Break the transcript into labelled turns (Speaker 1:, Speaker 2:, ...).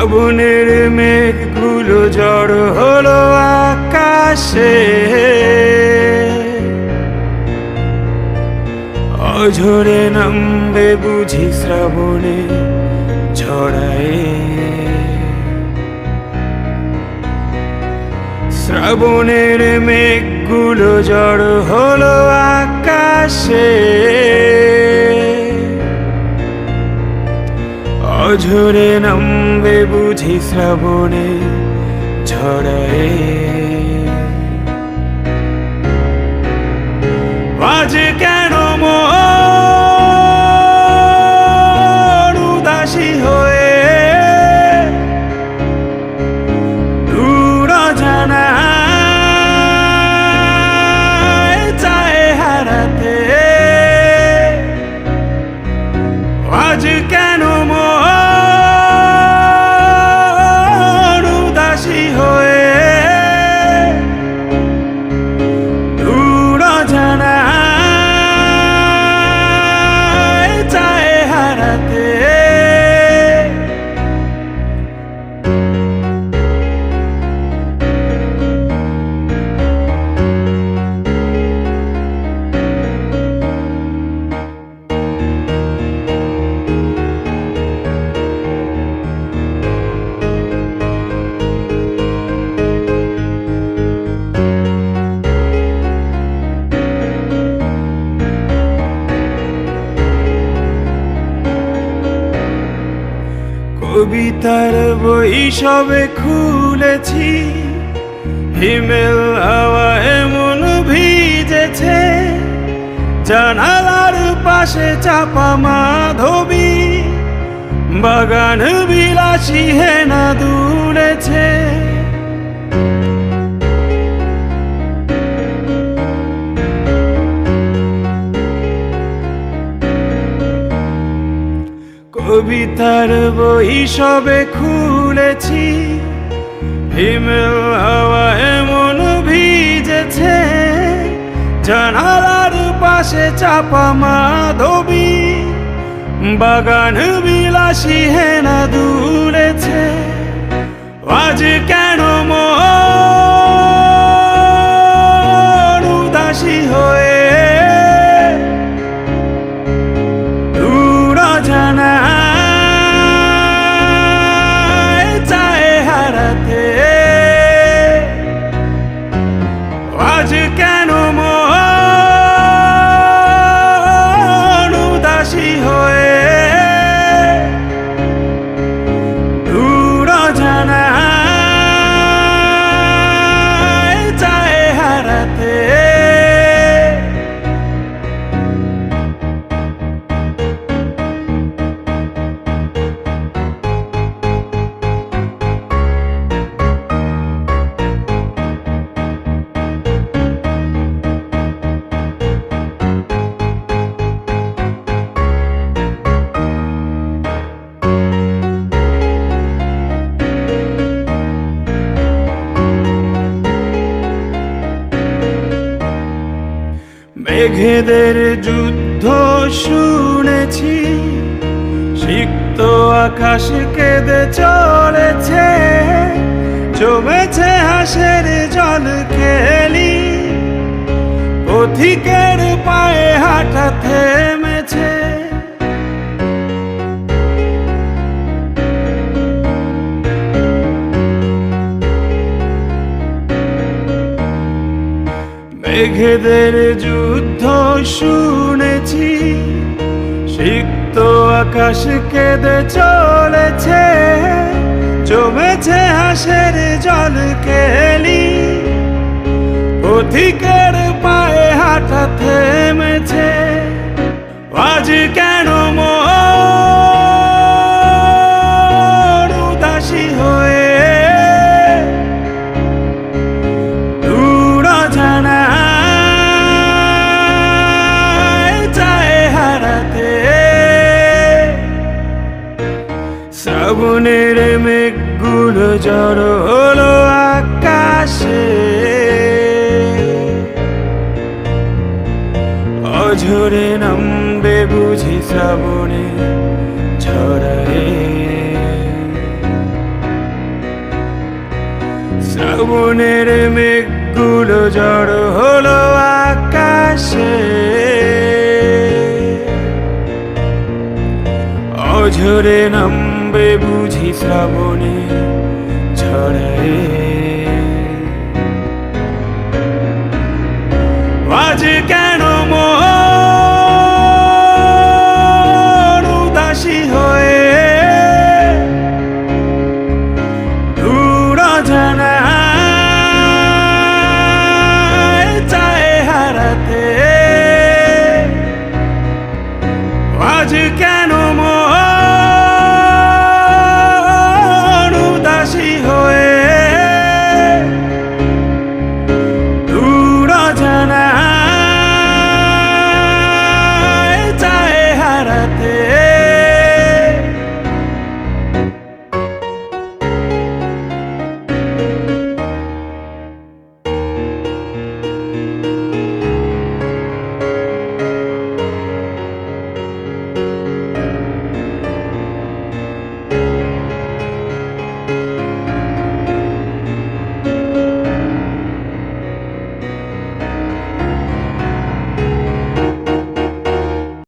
Speaker 1: শ্রাবণের মেঘগুলো জড় হলো আকাশে, অঝরে নামবে বুঝি শ্রাবণে ঝড়ায়। শ্রাবণের মেঘগুলো জড় হলো আকাশে, অঝরে নামবে বুঝি শ্রাবণে ঝড়ায়। আজ কেন মন উদাসী হয়ে দূর অজানায় চায় হারাতে? আজ কেন মন উদাসী হয়ে দূর অজানায় চায় হারাতে? কবিতার বই সবে খুলেছি, হিমেল হাওয়ায় মন ভিজেছে। জানালার পাশে চাপা মাধবী, বাগান বিলাসী হেনা দুলেছে। কবিতার বই সবে খুলেছি, হিমেল হাওয়ায় মন ভিজেছে। জানালার পাশে চাপা মাধবী, বাগান বিলাসী হেনা দুলেছে। আজ কেন মন উদাসী হয়ে দূর অজানায় চায় হারাতে? আজ কেন মন উদাসী হয়ে দূর অজানায় চায় হারাতে? মেঘেদের যুদ্ধ শুনেছি, সিক্ত আকাশ কেঁদে চলেছে। জমেছে হাসের জল খেলি, পথিকের পায়ে হাঁটা থেমেছে। মেঘেদের যুদ্ধ শুনেছি, সিক্ত আকাশ কেঁদে চলেছে। জমেছে হাসের জল খেলি, পথিকের পায়ে হাঁটা থেমেছে। আজ কেন মন উদাসী হয়ে দূর অজানায় চায় হারাতে? শ্রাবণের মেঘগুলো জড় হলো আকাশে, অঝরে নামবে বুঝি শ্রাবণে ঝড়ায়। শ্রাবণের মেঘগুলো জড়ো হলো আকাশে, অঝরে নামবে বুঝি শ্রাবণে ঝড়ে। আজ কেন মন উদাসী হয়ে দূর অজানায় চায় হারাতে? আজ কেন মন